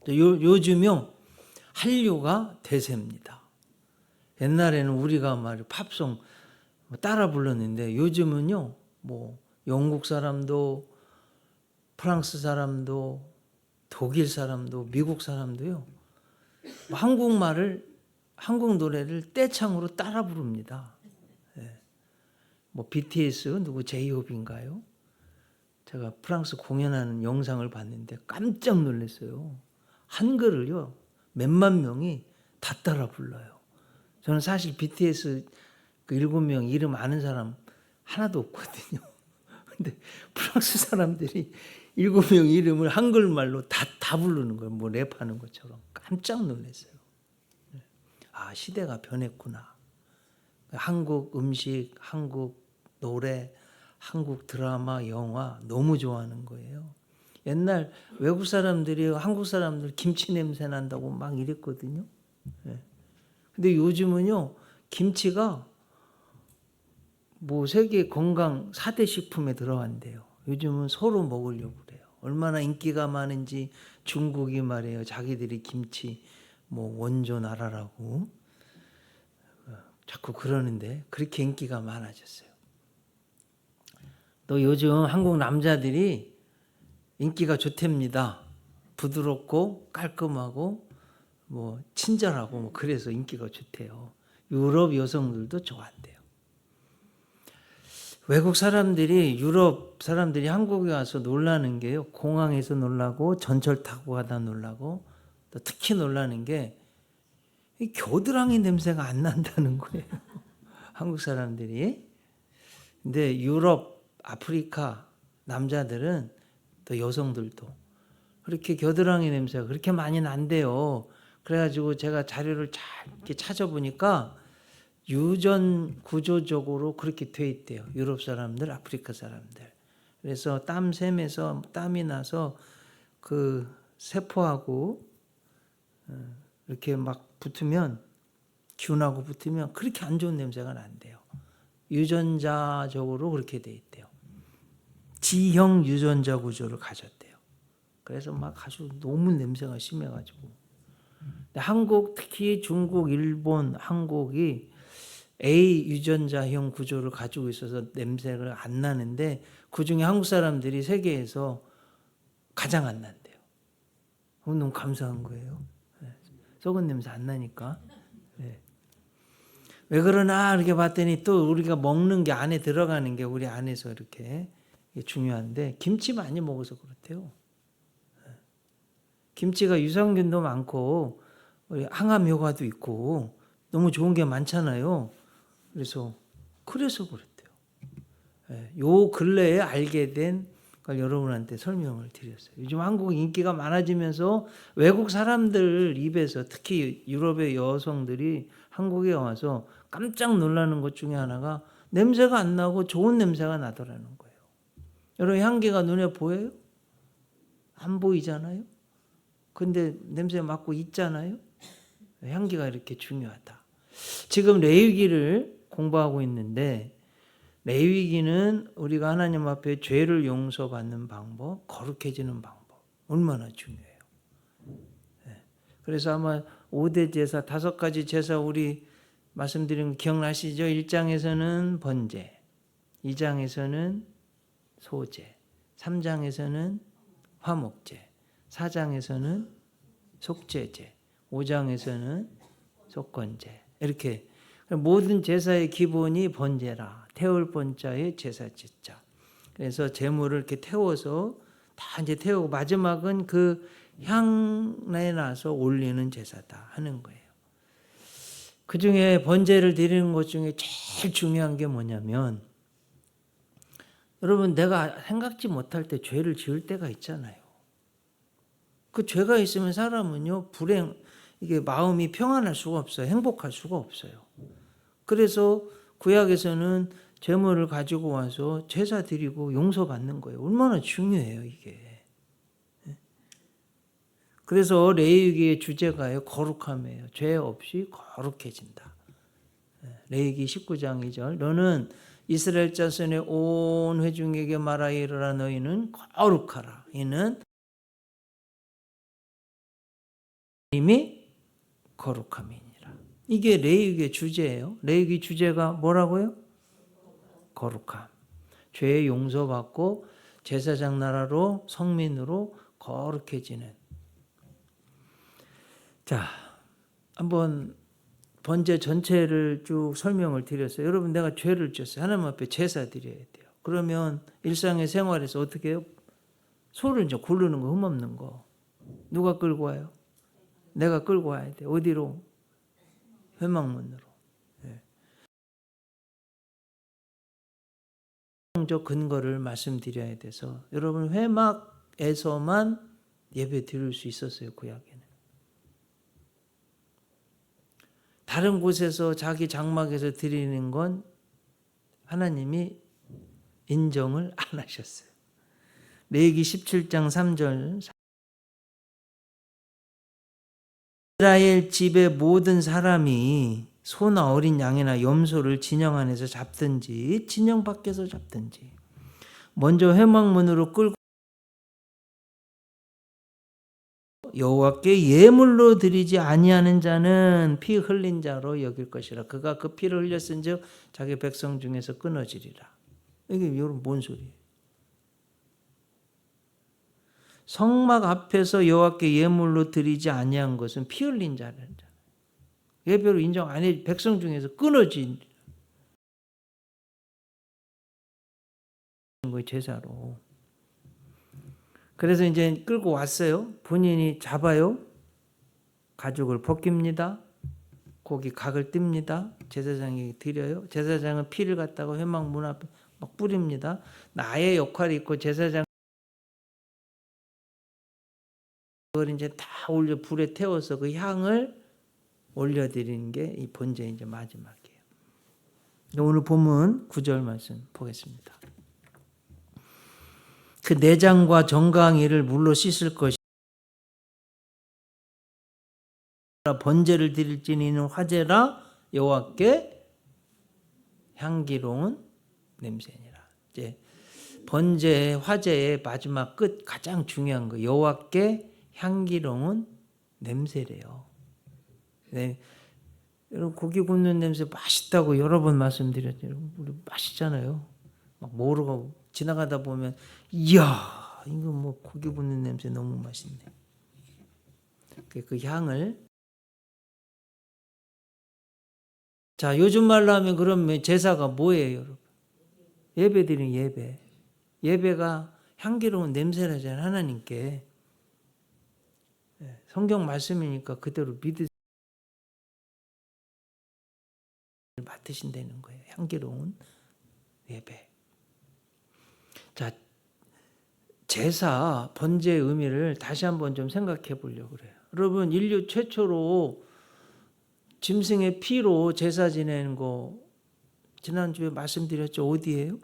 요즘요 한류가 대세입니다. 옛날에는 우리가 말 팝송 따라 불렀는데 요즘은요 뭐 영국 사람도 프랑스 사람도 독일 사람도 미국 사람도요 한국 노래를 떼창으로 따라 부릅니다. 뭐 BTS 누구 제이홉인가요? 제가 프랑스 공연하는 영상을 봤는데 깜짝 놀랐어요. 한글을요 몇만 명이 다 따라 불러요. 저는 사실 BTS 그 7명 이름 아는 사람 하나도 없거든요. 근데 프랑스 사람들이 7명 이름을 한글말로 다 부르는 거예요. 뭐 랩하는 것처럼. 깜짝 놀랐어요. 아, 시대가 변했구나. 한국 음식, 한국 노래, 한국 드라마, 영화 너무 좋아하는 거예요. 옛날 외국 사람들이 한국 사람들 김치 냄새 난다고 막 이랬거든요. 근데 요즘은요, 김치가 뭐 세계 건강 4대 식품에 들어간대요. 요즘은 서로 먹으려고 그래요. 얼마나 인기가 많은지 중국이 말이에요. 자기들이 김치 뭐 원조 나라라고 자꾸 그러는데 그렇게 인기가 많아졌어요. 또 요즘 한국 남자들이 인기가 좋답니다. 부드럽고 깔끔하고 뭐 친절하고 뭐 그래서 인기가 좋대요. 유럽 여성들도 좋아한대요. 외국 사람들이 유럽 사람들이 한국에 와서 놀라는 게요. 공항에서 놀라고 전철 타고 가다 놀라고 또 특히 놀라는 게 이 겨드랑이 냄새가 안 난다는 거예요. 한국 사람들이. 근데 유럽, 아프리카 남자들은 또 여성들도 그렇게 겨드랑이 냄새가 그렇게 많이 난대요. 그래가지고 제가 자료를 잘 이렇게 찾아보니까 유전 구조적으로 그렇게 돼 있대요. 유럽 사람들, 아프리카 사람들. 그래서 땀샘에서 땀이 나서 그 세포하고 이렇게 막 붙으면 균하고 붙으면 그렇게 안 좋은 냄새가 난대요. 유전자적으로 그렇게 돼 있대요. G형 유전자 구조를 가졌대요. 그래서 막 아주 너무 냄새가 심해가지고. 한국 특히 중국, 일본, 한국이 A 유전자형 구조를 가지고 있어서 냄새가 안 나는데 그중에 한국 사람들이 세계에서 가장 안 난대요. 너무 감사한 거예요. 썩은 냄새 안 나니까. 왜 그러나 이렇게 봤더니 또 우리가 먹는 게 안에 들어가는 게 우리 안에서 이렇게 중요한데 김치 많이 먹어서 그렇대요. 김치가 유산균도 많고 항암 효과도 있고 너무 좋은 게 많잖아요. 그래서 그랬대요. 요 근래에 알게 된 걸 여러분한테 설명을 드렸어요. 요즘 한국 인기가 많아지면서 외국 사람들 입에서 특히 유럽의 여성들이 한국에 와서 깜짝 놀라는 것 중에 하나가 냄새가 안 나고 좋은 냄새가 나더라는 거예요. 여러분 향기가 눈에 보여요? 안 보이잖아요. 근데 냄새 맡고 있잖아요. 향기가 이렇게 중요하다. 지금 레위기를 공부하고 있는데 레위기는 우리가 하나님 앞에 죄를 용서받는 방법, 거룩해지는 방법 얼마나 중요해요. 그래서 아마 5대 제사, 5가지 제사 우리 말씀드린 거 기억나시죠? 1장에서는 번제, 2장에서는 소제, 3장에서는 화목제, 4장에서는 속죄제, 5장에서는 속건제. 이렇게 모든 제사의 기본이 번제라. 태울 번자의 제사 제자. 그래서 제물을 이렇게 태워서 다 이제 태우고 마지막은 그 향내 나서 올리는 제사다 하는 거예요. 그 중에 번제를 드리는 것 중에 제일 중요한 게 뭐냐면 여러분 내가 생각지 못할 때 죄를 지을 때가 있잖아요. 그 죄가 있으면 사람은요 이게 마음이 평안할 수가 없어요. 행복할 수가 없어요. 그래서 구약에서는 제물을 가지고 와서 제사 드리고 용서받는 거예요. 얼마나 중요해요 이게. 그래서 레위기의 주제가요 거룩함이에요. 죄 없이 거룩해진다. 레위기 19장 2절 너는 이스라엘 자손의 온 회중에게 말하여 이르라 너희는 거룩하라. 이는 이미 거룩함이니라. 이게 레위기의 주제예요. 레위기 주제가 뭐라고요? 거룩함. 죄의 용서받고 제사장 나라로 성민으로 거룩해지는. 자, 한번 번제 전체를 쭉 설명을 드렸어요. 여러분, 내가 죄를 지었어요. 하나님 앞에 제사 드려야 돼요. 그러면 일상의 생활에서 어떻게 해요? 소를 이제 고르는 거, 흠없는 거. 누가 끌고 와요? 내가 끌고 와야 돼. 어디로? 회막문으로. 적 근거를 말씀드려야 돼서 여러분, 회막에서만 예배 드릴 수 있었어요. 구약에는. 다른 곳에서 자기 장막에서 드리는 건 하나님이 인정을 안 하셨어요. 레위기 17장 3절, 이스라엘 집의 모든 사람이 소나 어린 양이나 염소를 진영 안에서 잡든지 진영 밖에서 잡든지 먼저 회막문으로 끌고 여호와께 예물로 드리지 아니하는 자는 피 흘린 자로 여길 것이라. 그가 그 피를 흘렸은즉 자기 백성 중에서 끊어지리라. 이게 여러분 뭔 소리예요? 성막 앞에서 여호와께 예물로 드리지 아니한 것은 피 흘린 자라는 자. 예배로 인정 안 해. 백성 중에서 끊어진 거예요, 제사로. 그래서 이제 끌고 왔어요. 본인이 잡아요. 가죽을 벗깁니다. 고기 각을 띱니다. 제사장에게 드려요. 제사장은 피를 갖다가 회막 문 앞에 막 뿌립니다. 나의 역할이 있고 제사장 그걸 이제 다 올려 불에 태워서 그 향을 올려드리는 게 이 번제의 이제 마지막이에요. 오늘 본문 9절 말씀 보겠습니다. 그 내장과 정강이를 물로 씻을 것이 번제를 드릴지니 이는 화제라 여호와께 향기로운 냄새니라. 이제 번제 화제의 마지막 끝 가장 중요한 거 여호와께 향기로운 냄새래요. 네. 여러분 고기 굽는 냄새 맛있다고 여러 번 말씀드렸죠. 우리 맛있잖아요. 막 모르고 지나가다 보면 이야 이거 뭐 고기 굽는 냄새 너무 맛있네. 그 향을 자 요즘 말로 하면 그러면 제사가 뭐예요, 여러분? 예배드리는 예배. 예배가 향기로운 냄새라잖아요, 하나님께. 성경 말씀이니까 그대로 믿으세요. 맡으신다는 거예요. 향기로운 예배. 자, 제사, 번제의 의미를 다시 한번 좀 생각해 보려고 그래요. 여러분, 인류 최초로 짐승의 피로 제사 지내는 거 지난주에 말씀드렸죠. 어디예요?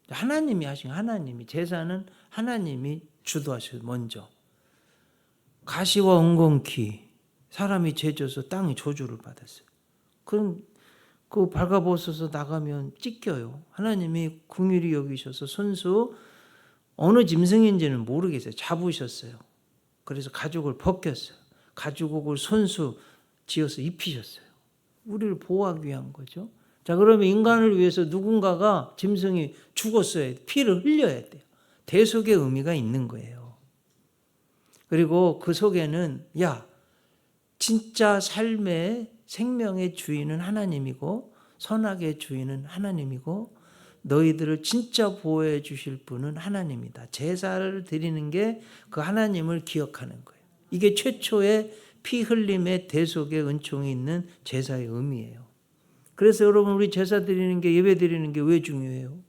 하나님이 하신 하나님이 제사는 하나님이 주도하셔서 먼저 가시와 엉겅퀴 사람이 죄져서 땅이 저주를 받았어요. 그럼 그 발가벗어서 나가면 찢겨요. 하나님이 긍휼히 여기셔서 손수 어느 짐승인지는 모르겠어요. 잡으셨어요. 그래서 가죽을 벗겼어요. 가죽옷을 손수 지어서 입히셨어요. 우리를 보호하기 위한 거죠. 자, 그러면 인간을 위해서 누군가가 짐승이 죽었어야 돼. 피를 흘려야 돼요. 대속의 의미가 있는 거예요. 그리고 그 속에는 진짜 삶의 생명의 주인은 하나님이고 선악의 주인은 하나님이고 너희들을 진짜 보호해 주실 분은 하나님이다. 제사를 드리는 게 그 하나님을 기억하는 거예요. 이게 최초의 피 흘림의 대속의 은총이 있는 제사의 의미예요. 그래서 여러분 우리 제사 드리는 게 예배 드리는 게 왜 중요해요?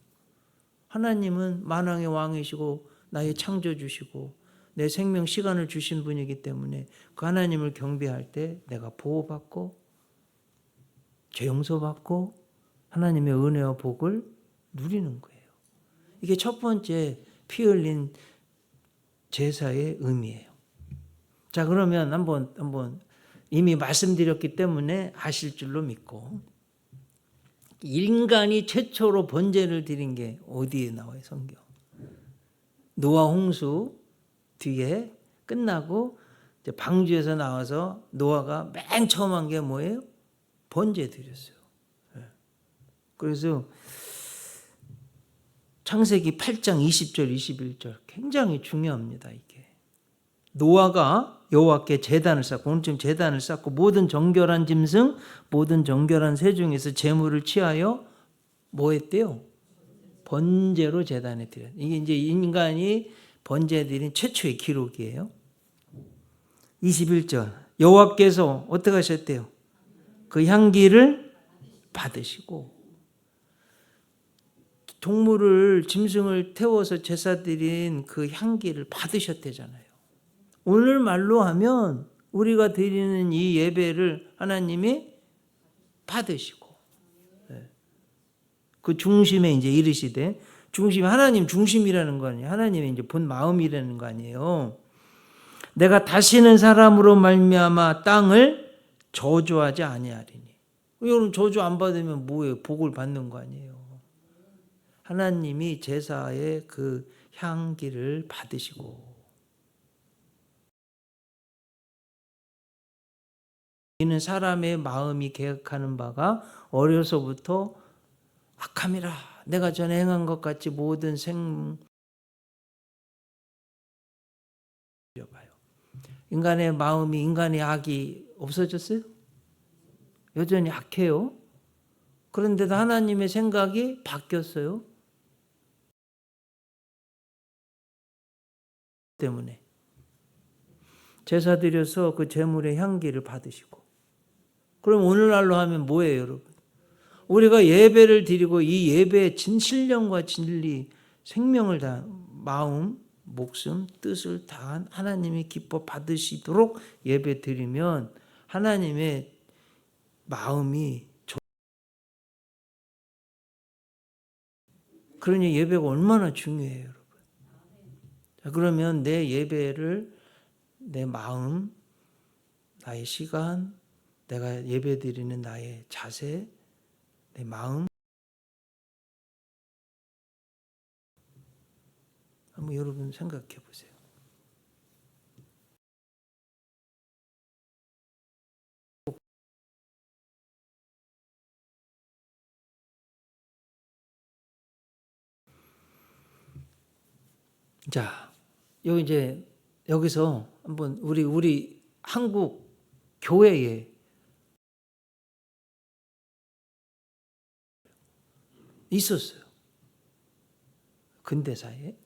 하나님은 만왕의 왕이시고 나의 창조주시고 내 생명 시간을 주신 분이기 때문에 그 하나님을 경배할 때 내가 보호받고 죄 용서받고 하나님의 은혜와 복을 누리는 거예요. 이게 첫 번째 피 흘린 제사의 의미예요. 자, 그러면 한번 이미 말씀드렸기 때문에 아실 줄로 믿고 인간이 최초로 번제를 드린 게 어디에 나와요, 성경? 노아 홍수 뒤에 끝나고 방주에서 나와서 노아가 맨 처음 한 게 뭐예요? 번제 드렸어요. 그래서 창세기 8장 20절 21절 굉장히 중요합니다. 이게 노아가 여호와께 제단을 쌓고, 오늘 지금 제단을 쌓고 모든 정결한 짐승 모든 정결한 새 중에서 제물을 취하여 뭐 했대요? 번제로 제단에 드렸어요. 이게 이제 인간이 번제 드린 최초의 기록이에요. 21절 여호와께서 어떻게 하셨대요? 그 향기를 받으시고, 동물을 짐승을 태워서 제사 드린 그 향기를 받으셨대잖아요. 오늘 말로 하면 우리가 드리는 이 예배를 하나님이 받으시고, 그 중심에 이제 이르시되, 중심 하나님 중심이라는 거 아니에요. 하나님의 이제 본 마음이라는 거 아니에요. 내가 다시는 사람으로 말미암아 땅을 저주하지 아니하리니. 여러분 저주 안 받으면 뭐예요? 복을 받는 거 아니에요. 하나님이 제사의 그 향기를 받으시고, 이는 사람의 마음이 계획하는 바가 어려서부터 악함이라. 내가 전에 행한 것 같이 모든 인간의 마음이, 인간의 악이 없어졌어요? 여전히 악해요. 그런데도 하나님의 생각이 바뀌었어요. 때문에 제사 드려서 그 제물의 향기를 받으시고, 그럼 오늘날로 하면 뭐예요, 여러분? 우리가 예배를 드리고 이 예배의 진실령과 진리, 생명을 다한 마음, 목숨, 뜻을 다한 하나님이 기뻐 받으시도록 예배 드리면 하나님의 마음이 그러니 예배가 얼마나 중요해요, 여러분. 자, 그러면 내 예배를, 내 마음, 나의 시간, 내가 예배 드리는 나의 자세, 내 마음, 한번 여러분 생각해 보세요. 자, 여기서 한번 우리 한국 교회에 있었어요. 근대사에.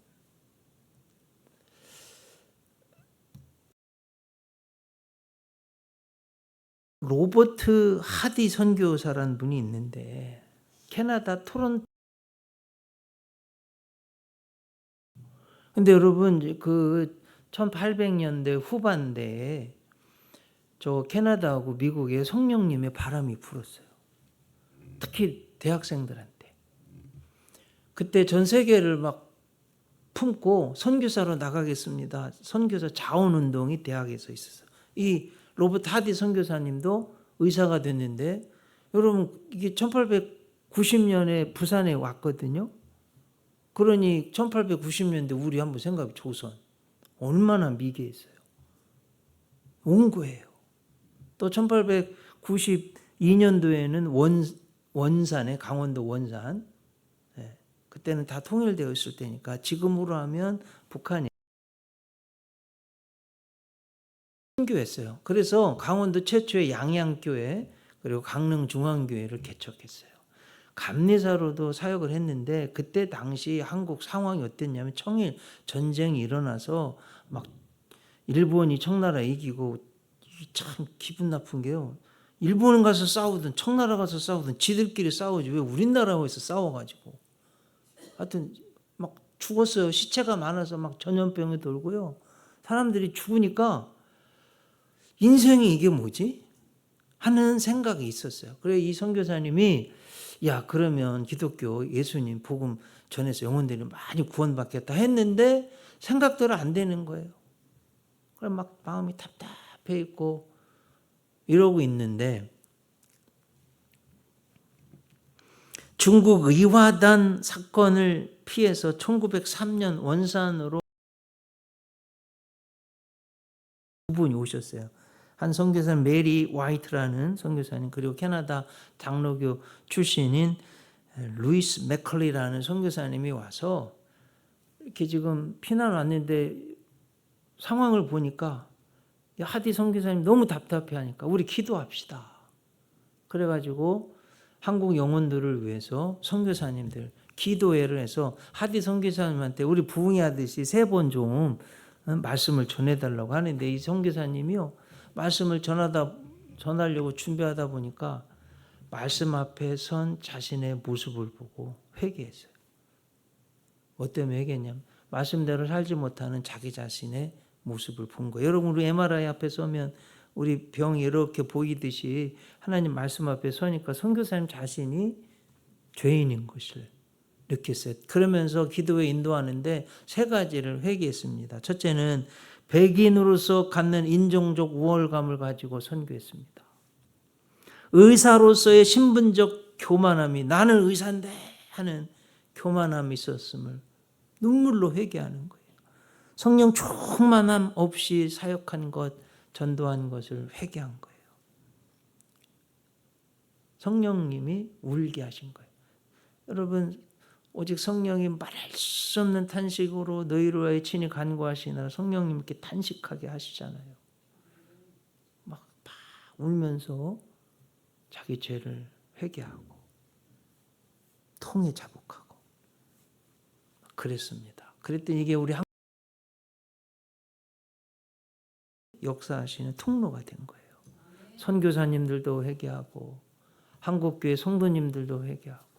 로버트 하디 선교사라는 분이 있는데, 캐나다 토론토. 근데 여러분 그 1800년대 후반대에 저 캐나다하고 미국에 성령님의 바람이 불었어요. 특히 대학생들한테. 그때 전 세계를 막 품고 선교사로 나가겠습니다. 선교사 자원운동이 대학에서 있었어요. 이 로버트 하디 선교사님도 의사가 됐는데, 여러분 이게 1890년에 부산에 왔거든요. 그러니 1890년대 우리 한번 생각해, 조선 얼마나 미개했어요. 온 거예요. 또 1892년도에는 원산에, 강원도 원산, 그때는 다 통일되어 있을 때니까 지금으로 하면 북한이 선교했어요. 그래서 강원도 최초의 양양교회 그리고 강릉 중앙교회를 개척했어요. 감리사로도 사역을 했는데, 그때 당시 한국 상황이 어땠냐면 청일 전쟁이 일어나서 막 일본이 청나라 이기고, 참 기분 나쁜 게요. 일본 가서 싸우든 청나라 가서 싸우든 지들끼리 싸우지 왜 우리나라에서 싸워가지고. 하여튼 막 죽었어요. 시체가 많아서 막 전염병이 돌고요. 사람들이 죽으니까 인생이 이게 뭐지? 하는 생각이 있었어요. 그래 이 선교사님이, 야 그러면 기독교 예수님 복음 전해서 영혼들이 많이 구원받겠다 했는데 생각대로 안 되는 거예요. 그럼 막 마음이 답답해 있고 이러고 있는데, 중국 의화단 사건을 피해서 1903년 원산으로 두 분이 오셨어요. 한 선교사는 메리 화이트라는 선교사님, 그리고 캐나다 장로교 출신인 루이스 맥컬리라는 선교사님이 와서 이렇게 지금 피난 왔는데 상황을 보니까 하디 선교사님 너무 답답해하니까 우리 기도합시다. 그래가지고 한국 영혼들을 위해서 선교사님들 기도회를 해서 하디 선교사님한테 우리 부흥회하듯이 3번 좀 말씀을 전해달라고 하는데, 이 선교사님이요 말씀을 전하려고 준비하다 보니까 말씀 앞에 선 자신의 모습을 보고 회개했어요. 뭐 때문에 회개했냐면 말씀대로 살지 못하는 자기 자신의 모습을 본 거예요. 여러분, 우리 MRI 앞에 서면 우리 병이 이렇게 보이듯이 하나님 말씀 앞에 서니까 선교사님 자신이 죄인인 것을 느꼈어요. 그러면서 기도에 인도하는데 3가지를 회개했습니다. 첫째는 백인으로서 갖는 인종적 우월감을 가지고 선교했습니다. 의사로서의 신분적 교만함이, 나는 의사인데 하는 교만함이 있었음을 눈물로 회개하는 거예요. 성령 충만함 없이 사역한 것, 전도한 것을 회개한 거예요. 성령님이 울게 하신 거예요. 여러분, 오직 성령이 말할 수 없는 탄식으로 너희로의 친히 간구하시나 성령님께 탄식하게 하시잖아요. 막 울면서 자기 죄를 회개하고 통에 자복하고 그랬습니다. 그랬더니 이게 우리 역사하시는 통로가 된 거예요. 선교사님들도 회개하고 한국교회 성도님들도 회개하고.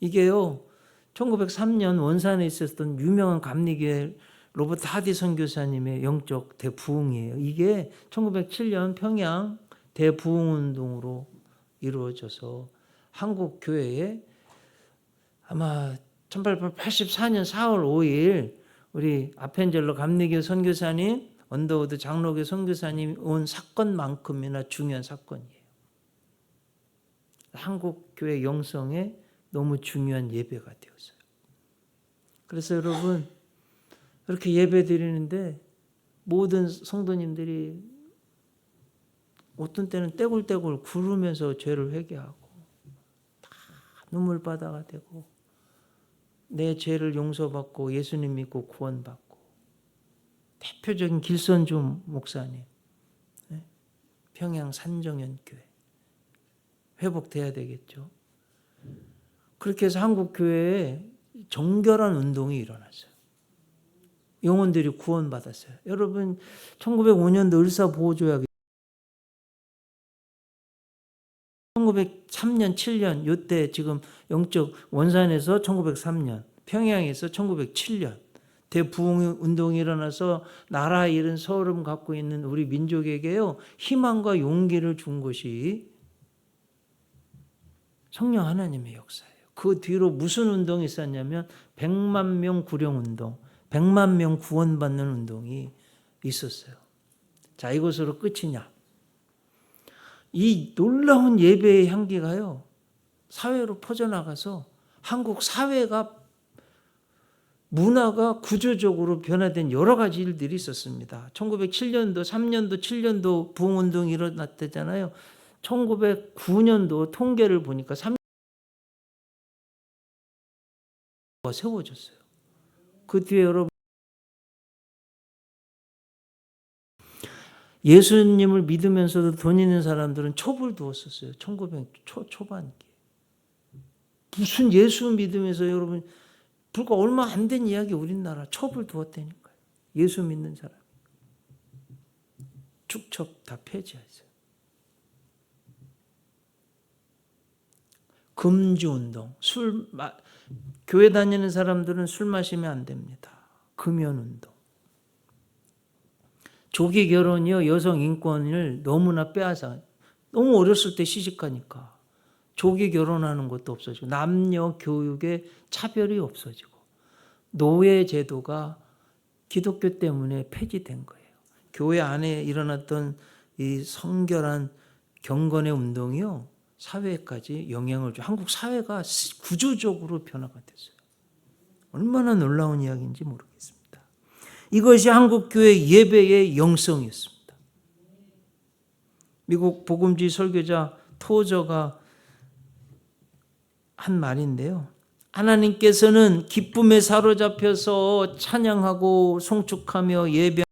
이게요 1903년 원산에 있었던 유명한 감리교회 로버트 하디 선교사님의 영적 대부흥이에요. 이게 1907년 평양 대부흥운동으로 이루어져서 한국교회에 아마 1884년 4월 5일 우리 아펜젤러 감리교 선교사님, 언더우드 장로교 선교사님이 온 사건만큼이나 중요한 사건이에요. 한국교회 영성에 너무 중요한 예배가 되었어요. 그래서 여러분, 이렇게 예배 드리는데 모든 성도님들이 어떤 때는 떼굴떼굴 구르면서 죄를 회개하고 다 눈물바다가 되고 내 죄를 용서받고 예수님 믿고 구원받고. 대표적인 길선주 목사님, 평양 산정연교회 회복돼야 되겠죠. 그렇게 해서 한국교회에 정결한 운동이 일어났어요. 영혼들이 구원받았어요. 여러분, 1905년도 을사보호조약이 1903년, 7년 이때 지금 영적 원산에서 1903년, 평양에서 1907년 대부흥 운동이 일어나서 나라 잃은 서울음 갖고 있는 우리 민족에게요 희망과 용기를 준 것이 성령 하나님의 역사예요. 그 뒤로 무슨 운동이 있었냐면 100만 명 구령 운동, 100만 명 구원받는 운동이 있었어요. 자, 이것으로 끝이냐? 이 놀라운 예배의 향기가요 사회로 퍼져나가서 한국 사회가, 문화가 구조적으로 변화된 여러 가지 일들이 있었습니다. 1907년도, 3년도, 7년도 부흥운동이 일어났대잖아요. 1909년도 통계를 보니까 3년가 세워졌어요. 그 뒤에 여러분, 예수님을 믿으면서도 돈 있는 사람들은 첩을 두었었어요. 1900 초반기. 무슨 예수 믿으면서 여러분, 불과 얼마 안 된 이야기 우리나라 첩을 두었다니까요. 예수 믿는 사람. 축첩 다 폐지했어요. 금주운동. 교회 다니는 사람들은 술 마시면 안 됩니다. 금연운동. 조기 결혼이요, 여성 인권을 너무나 빼앗아. 너무 어렸을 때 시집가니까. 조기 결혼하는 것도 없어지고, 남녀 교육에 차별이 없어지고, 노예 제도가 기독교 때문에 폐지된 거예요. 교회 안에 일어났던 이 성결한 경건의 운동이요, 사회까지 영향을 줘. 한국 사회가 구조적으로 변화가 됐어요. 얼마나 놀라운 이야기인지 모르겠습니다. 이것이 한국교회 예배의 영성이었습니다. 미국 복음주의 설교자 토저가 한 말인데요. 하나님께서는 기쁨에 사로잡혀서 찬양하고 송축하며 예배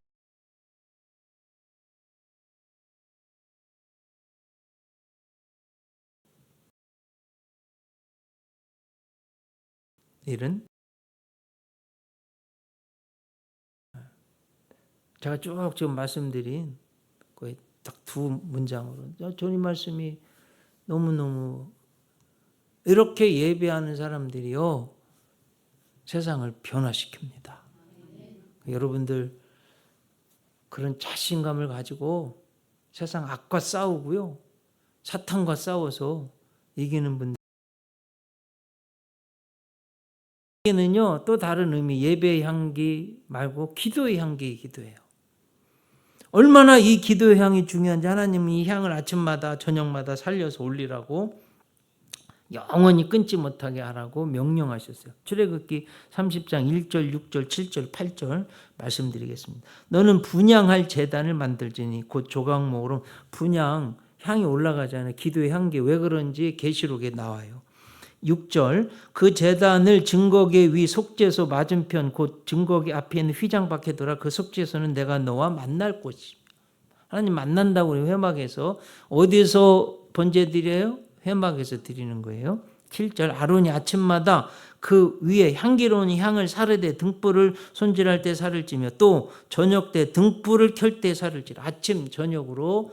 일은 제가 쭉 지금 말씀드린 거의 딱 두 문장으로 저는 이 말씀이 너무너무 이렇게 예배하는 사람들이요 세상을 변화시킵니다. 여러분들 그런 자신감을 가지고 세상 악과 싸우고요 사탄과 싸워서 이기는 분들 에게는요 또 다른 의미 예배의 향기 말고 기도의 향기이기도 해요. 얼마나 이 기도의 향이 중요한지 하나님은 이 향을 아침마다 저녁마다 살려서 올리라고 영원히 끊지 못하게 하라고 명령하셨어요. 출애굽기 30장 1절 6절 7절 8절 말씀드리겠습니다. 너는 분향할 제단을 만들지니 곧 조각목으로 분향 향이 올라가잖아요. 기도의 향기 왜 그런지 계시록에 나와요. 6절 그 제단을 증거계 위 속죄소 맞은편 곧 증거계 앞에 있는 휘장 밖에 두라. 그 속죄소는 내가 너와 만날 곳이며 하나님 만난다고 우리 회막에서 어디서 번제 드려요? 회막에서 드리는 거예요. 7절 아론이 아침마다 그 위에 향기로운 향을 사르되 등불을 손질할 때 살을 찌며 또 저녁 때 등불을 켤 때 살을 찌라. 아침 저녁으로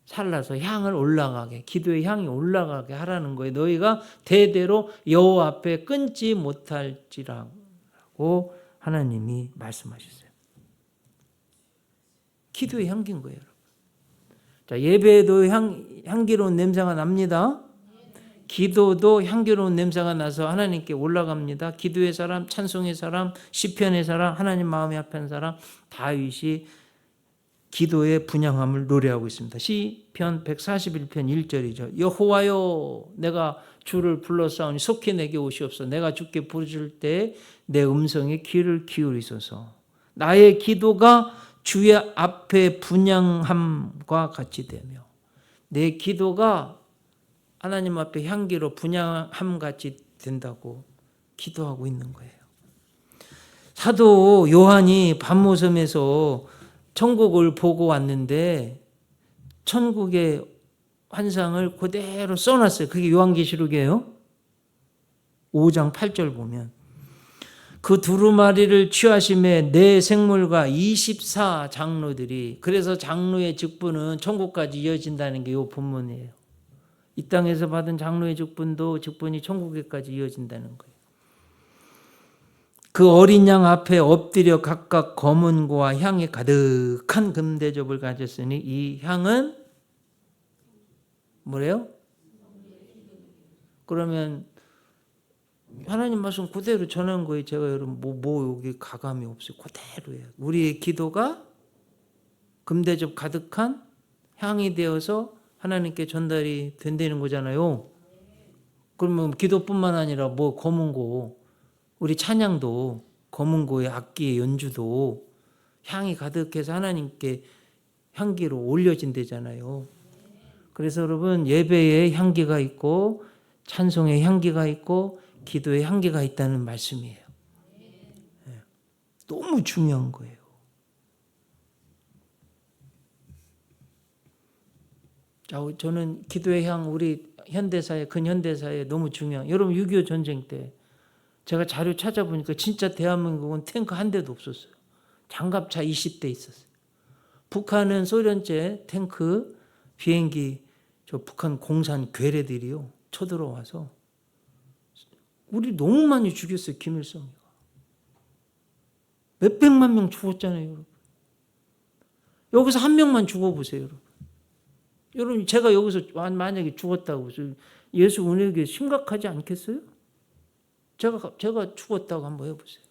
살라서 향을 올라가게 기도의 향이 올라가게 하라는 거예요. 너희가 대대로 여호와 앞에 끊지 못할지라고 하나님이 말씀하셨어요. 기도의 향기인 거예요. 자, 예배도 향기로운 냄새가 납니다. 기도도 향기로운 냄새가 나서 하나님께 올라갑니다. 기도의 사람, 찬송의 사람, 시편의 사람, 하나님 마음에 합한 사람 다윗이 기도의 분향함을 노래하고 있습니다. 시편 141편 1절이죠. 여호와여 내가 주를 불러싸우니 속히 내게 오시옵소서. 내가 주께 부르실 때 내 음성에 귀를 기울이소서. 나의 기도가 주의 앞에 분향함과 같이 되며 내 기도가 하나님 앞에 향기로 분향함 같이 된다고 기도하고 있는 거예요. 사도 요한이 밤모섬에서 천국을 보고 왔는데 천국의 환상을 그대로 써놨어요. 그게 요한계시록이에요. 5장 8절 보면 그 두루마리를 취하심에 네 생물과 24 장로들이 그래서 장로의 직분은 천국까지 이어진다는 게 이 본문이에요. 이 땅에서 받은 장로의 직분이 천국에까지 이어진다는 거예요. 그 어린 양 앞에 엎드려 각각 검은 고와 향이 가득한 금대접을 가졌으니 이 향은 뭐래요? 그러면 하나님 말씀 그대로 전한 거예요. 제가 여러분 뭐 여기 가감이 없어요. 그대로예요. 우리의 기도가 금대접 가득한 향이 되어서 하나님께 전달이 된다는 거잖아요. 그러면 기도뿐만 아니라 뭐 검은고 우리 찬양도 검은고의 악기의 연주도 향이 가득해서 하나님께 향기로 올려진대잖아요. 그래서 여러분 예배에 향기가 있고 찬송의 향기가 있고 기도의 향기가 있다는 말씀이에요. 너무 중요한 거예요. 자, 저는 기도의 향 우리 현대사회 근현대사회에 너무 중요한. 여러분 6.25 전쟁 때 제가 자료 찾아보니까 진짜 대한민국은 탱크 한 대도 없었어요. 장갑차 20대 있었어요. 북한은 소련제 탱크 비행기 저 북한 공산 괴뢰들이요 쳐들어와서 우리 너무 많이 죽였어요. 김일성이가. 몇백만 명 죽었잖아요. 여러분. 여기서 한 명만 죽어보세요. 여러분. 여러분 제가 여기서 만약에 죽었다고 예수 은혜교회 심각하지 않겠어요? 제가 죽었다고 한번 해보세요.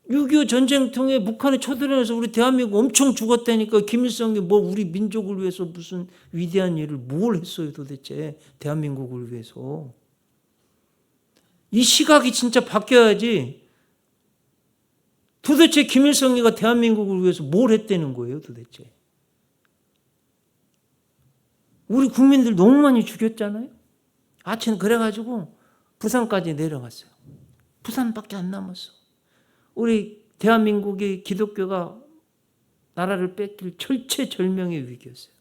6.25 전쟁 통해 북한에 쳐들어서 우리 대한민국 엄청 죽었다니까. 김일성이 뭐 우리 민족을 위해서 무슨 위대한 일을 뭘 했어요 도대체 대한민국을 위해서. 이 시각이 진짜 바뀌어야지. 도대체 김일성이가 대한민국을 위해서 뭘 했다는 거예요, 도대체? 우리 국민들 너무 많이 죽였잖아요. 아침 그래가지고 부산까지 내려갔어요. 부산밖에 안 남았어. 우리 대한민국의 기독교가 나라를 뺏길 절체절명의 위기였어요.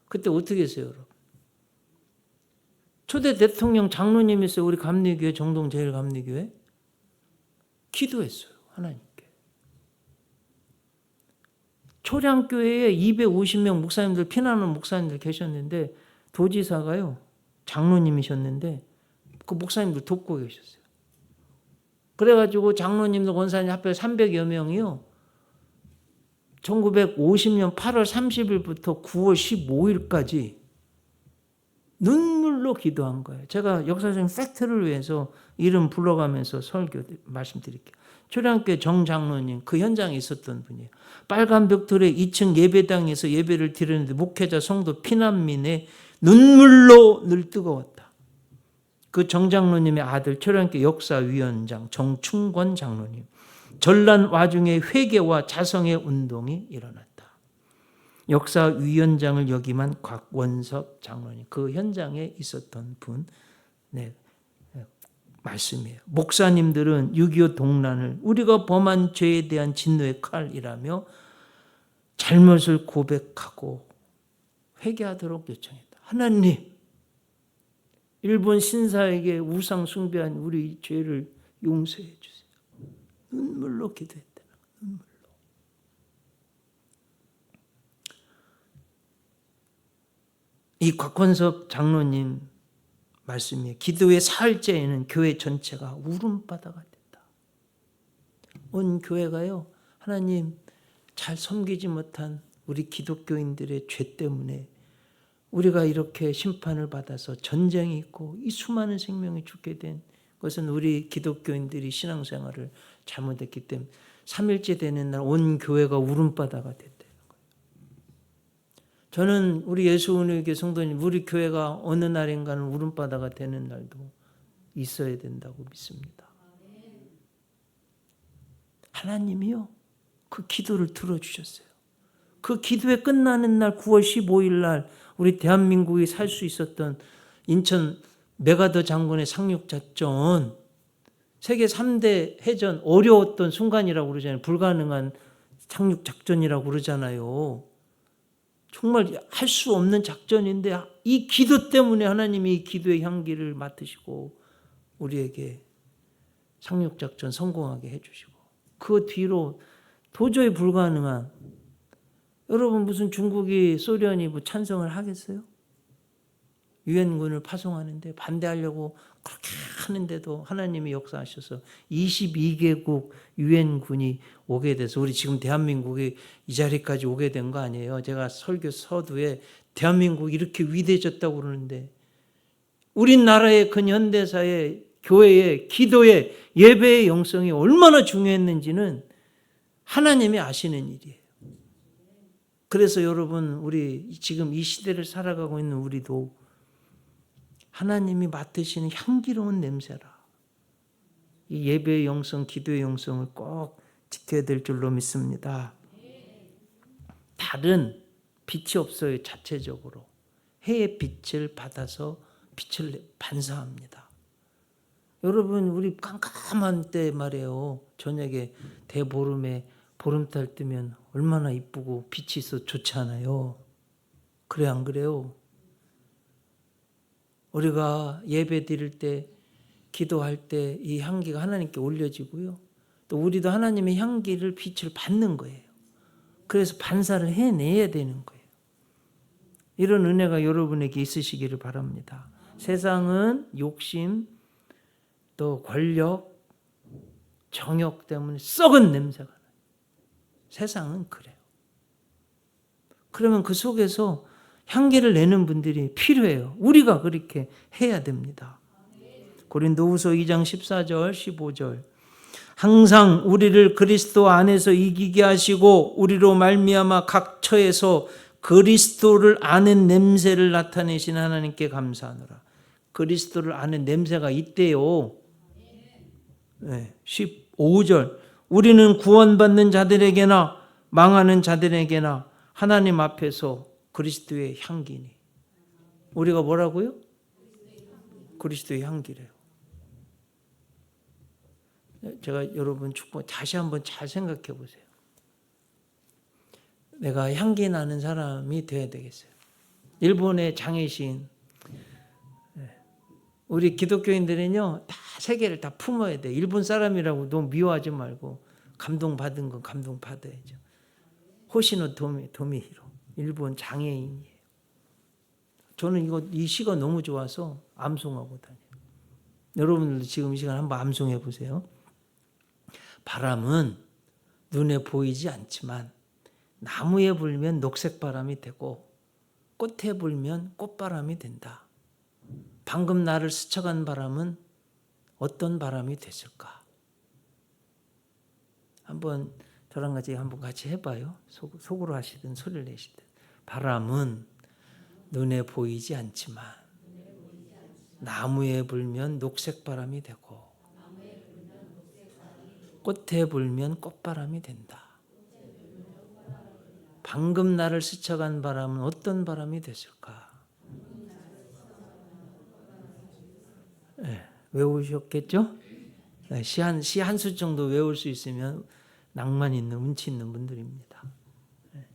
그때 어떻게 했어요, 여러분? 초대 대통령 장로님이었어요. 우리 감리교회, 정동 제일감리교회. 기도했어요, 하나님께. 초량교회에 250명 목사님들, 피난하는 목사님들 계셨는데 도지사가요, 장로님이셨는데 그 목사님들 돕고 계셨어요. 그래가지고 장로님들, 권사님 합해 300여 명이요, 1950년 8월 30일부터 9월 15일까지 눈물로 기도한 거예요. 제가 역사적인 팩트를 위해서 이름 불러가면서 설교 말씀드릴게요. 초량교회 정 장로님, 그 현장에 있었던 분이에요. 빨간 벽돌에 2층 예배당에서 예배를 드렸는데 목회자 성도 피난민의 눈물로 늘 뜨거웠다. 그 정 장로님의 아들 초량교회 역사위원장 정충권 장로님, 전란 와중에 회개와 자성의 운동이 일어났다. 역사위원장을 역임한 곽원석 장로님, 그 현장에 있었던 분, 말씀이에요. 목사님들은 6.25 동란을 우리가 범한 죄에 대한 진노의 칼이라며 잘못을 고백하고 회개하도록 요청했다. 하나님, 일본 신사에게 우상 숭배한 우리 죄를 용서해 주세요. 눈물로 기도했다. 눈물로. 이 곽원석 장로님 말씀이에요. 기도의 사흘째에는 교회 전체가 울음바다가 됐다. 온 교회가요, 하나님, 잘 섬기지 못한 우리 기독교인들의 죄 때문에 우리가 이렇게 심판을 받아서 전쟁이 있고 이 수많은 생명이 죽게 된 것은 우리 기독교인들이 신앙생활을 잘못했기 때문에 3일째 되는 날 온 교회가 울음바다가 됐다. 저는 우리 예수은혜교회 성도님, 우리 교회가 어느 날인가는 울음바다가 되는 날도 있어야 된다고 믿습니다. 하나님이요, 그 기도를 들어주셨어요. 그 기도에 끝나는 날 9월 15일 날 우리 대한민국이 살 수 있었던 인천 메가더 장군의 상륙작전, 세계 3대 해전, 어려웠던 순간이라고 그러잖아요. 불가능한 상륙작전이라고 그러잖아요. 정말 할 수 없는 작전인데 이 기도 때문에 하나님이 이 기도의 향기를 맡으시고 우리에게 상륙작전 성공하게 해주시고, 그 뒤로 도저히 불가능한, 여러분 무슨 중국이 소련이 뭐 찬성을 하겠어요? 유엔군을 파송하는데 반대하려고 그렇게 하는데도 하나님이 역사하셔서 22개국 유엔군이 오게 돼서 우리 지금 대한민국이 이 자리까지 오게 된 거 아니에요. 제가 설교 서두에 대한민국이 이렇게 위대해졌다고 그러는데 우리나라의 근현대사의 교회의 기도의 예배의 영성이 얼마나 중요했는지는 하나님이 아시는 일이에요. 그래서 여러분, 우리 지금 이 시대를 살아가고 있는 우리도 하나님이 맡으시는 향기로운 냄새라. 이 예배의 영성, 기도의 영성을 꼭 지켜야 될 줄로 믿습니다. 달은 빛이 없어요. 자체적으로. 해의 빛을 받아서 빛을 반사합니다. 여러분, 우리 깜깜한 때 말이에요. 저녁에 대보름에 보름달 뜨면 얼마나 이쁘고 빛이 있어 좋지 않아요? 그래, 안 그래요? 우리가 예배 드릴 때, 기도할 때 이 향기가 하나님께 올려지고요. 또 우리도 하나님의 향기를, 빛을 받는 거예요. 그래서 반사를 해내야 되는 거예요. 이런 은혜가 여러분에게 있으시기를 바랍니다. 세상은 욕심, 또 권력, 정욕 때문에 썩은 냄새가 나요. 세상은 그래요. 그러면 그 속에서 향기를 내는 분들이 필요해요. 우리가 그렇게 해야 됩니다. 고린도후서 2장 14절 15절, 항상 우리를 그리스도 안에서 이기게 하시고 우리로 말미암아 각 처에서 그리스도를 아는 냄새를 나타내신 하나님께 감사하노라. 그리스도를 아는 냄새가 있대요. 15절, 우리는 구원받는 자들에게나 망하는 자들에게나 하나님 앞에서 그리스도의 향기니. 우리가 뭐라고요? 그리스도의 향기래요. 제가 여러분 축복 다시 한번 잘 생각해 보세요. 내가 향기 나는 사람이 돼야 되겠어요. 일본의 장애신, 우리 기독교인들은요 다 세계를 다 품어야 돼. 일본 사람이라고 너무 미워하지 말고 감동받은 건 감동받아야죠. 호시노 도미히로, 일본 장애인이에요. 저는 이 시가 너무 좋아서 암송하고 다녀요. 여러분들도 지금 이 시간 한번 암송해 보세요. 바람은 눈에 보이지 않지만 나무에 불면 녹색 바람이 되고 꽃에 불면 꽃바람이 된다. 방금 나를 스쳐간 바람은 어떤 바람이 됐을까? 한번 저랑 같이 해봐요. 속으로 하시든 소리를 내시든. 바람은 눈에 보이지 않지만 나무에 불면 녹색 바람이 되고 꽃에 불면 꽃바람이 된다. 방금 나를 스쳐간 바람은 어떤 바람이 됐을까? 네, 외우셨겠죠? 네, 시 한 수 정도 외울 수 있으면 낭만 있는 운치 있는 분들입니다. 네.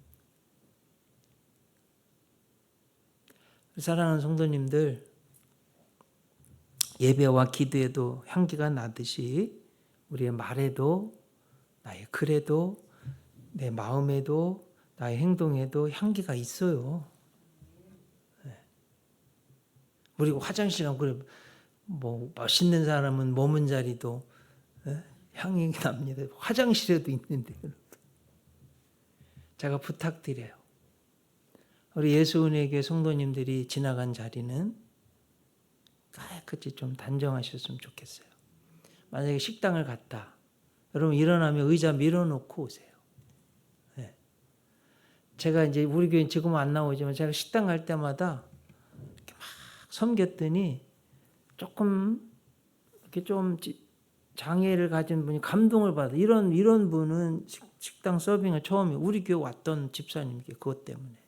사랑하는 성도님들, 예배와 기도에도 향기가 나듯이 우리의 말에도, 나의 글에도, 내 마음에도, 나의 행동에도 향기가 있어요. 그리고 화장실 가면 그래, 뭐 멋있는 사람은 머문 자리도 향이 납니다. 화장실에도 있는데. 제가 부탁드려요. 우리 예수은혜교회 성도님들이 지나간 자리는 깨끗이 좀 단정하셨으면 좋겠어요. 만약에 식당을 갔다. 여러분 일어나면 의자 밀어놓고 오세요. 네. 제가 이제 우리 교회는 지금은 안 나오지만 제가 식당 갈 때마다 이렇게 막 섬겼더니 조금 이렇게 좀 장애를 가진 분이 감동을 받아. 이런 분은 식당 서빙을 처음에 우리 교회 왔던 집사님께 그것 때문에.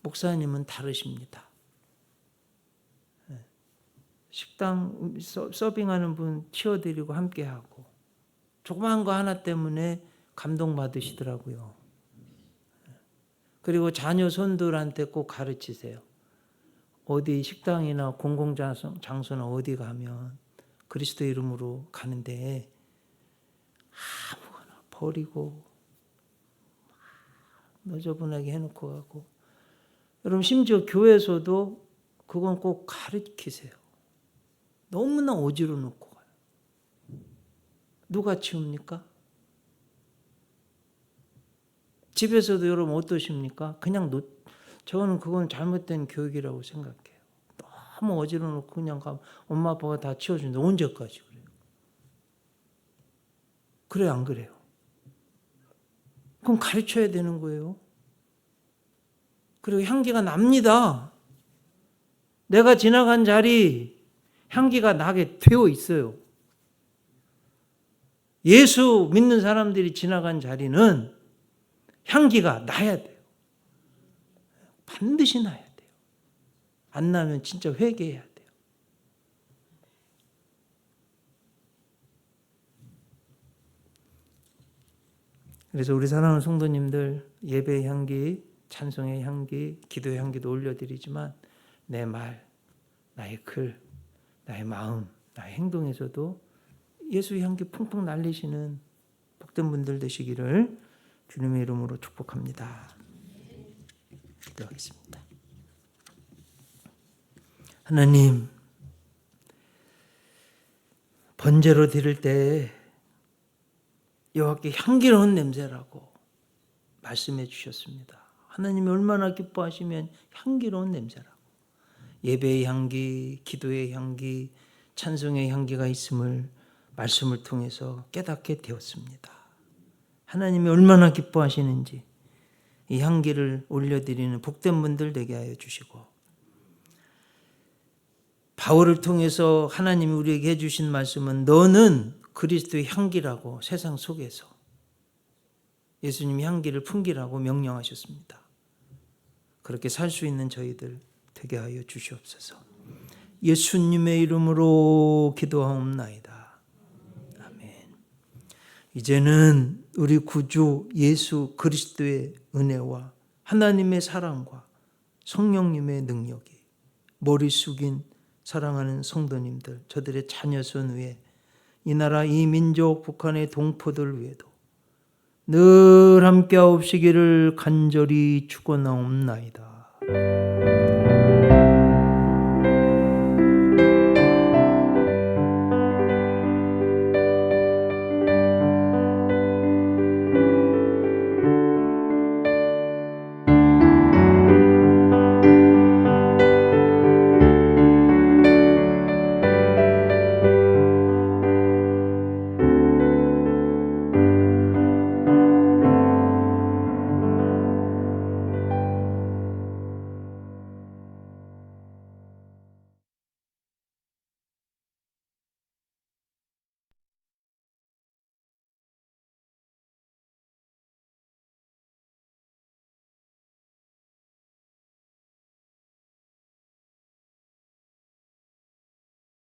목사님은 다르십니다. 식당 서빙하는 분 치워드리고 함께하고 조그마한 거 하나 때문에 감동받으시더라고요. 그리고 자녀 손들한테 꼭 가르치세요. 어디 식당이나 공공장소나 어디 가면 그리스도 이름으로 가는데 아무거나 버리고 너저분하게 해놓고 가고. 여러분 심지어 교회에서도 그건 꼭 가르치세요. 너무나 어지러 놓고 가요. 누가 치웁니까? 집에서도 여러분 어떠십니까? 그냥 저는 그건 잘못된 교육이라고 생각해요. 너무 어지러 놓고 그냥 가면 엄마 아빠가 다 치워주는데 언제까지 그래요? 그래요, 안 그래요? 그럼 가르쳐야 되는 거예요. 그리고 향기가 납니다. 내가 지나간 자리 향기가 나게 되어 있어요. 예수 믿는 사람들이 지나간 자리는 향기가 나야 돼요. 반드시 나야 돼요. 안 나면 진짜 회개해야 돼요. 그래서 우리 사랑하는 성도님들, 예배의 향기, 찬송의 향기, 기도의 향기도 올려드리지만 내 말, 나의 글, 나의 마음, 나의 행동에서도 예수의 향기 풍풍 날리시는 복된 분들 되시기를 주님의 이름으로 축복합니다. 기도하겠습니다. 하나님, 번제로 드릴 때 여호와께 향기로운 냄새라고 말씀해 주셨습니다. 하나님이 얼마나 기뻐하시면 향기로운 냄새라고. 예배의 향기, 기도의 향기, 찬송의 향기가 있음을 말씀을 통해서 깨닫게 되었습니다. 하나님이 얼마나 기뻐하시는지 이 향기를 올려드리는 복된 분들 되게 하여 주시고, 바울을 통해서 하나님이 우리에게 해주신 말씀은 너는 그리스도의 향기라고 세상 속에서 예수님 향기를 풍기라고 명령하셨습니다. 그렇게 살 수 있는 저희들 되게 하여 주시옵소서. 예수님의 이름으로 기도하옵나이다. 아멘. 이제는 우리 구주 예수 그리스도의 은혜와 하나님의 사랑과 성령님의 능력이 머리 숙인 사랑하는 성도님들, 저들의 자녀선 위에 이 나라 이 민족 북한의 동포들 위에도 늘 함께 하옵시기를 간절히 축원하옵나이다.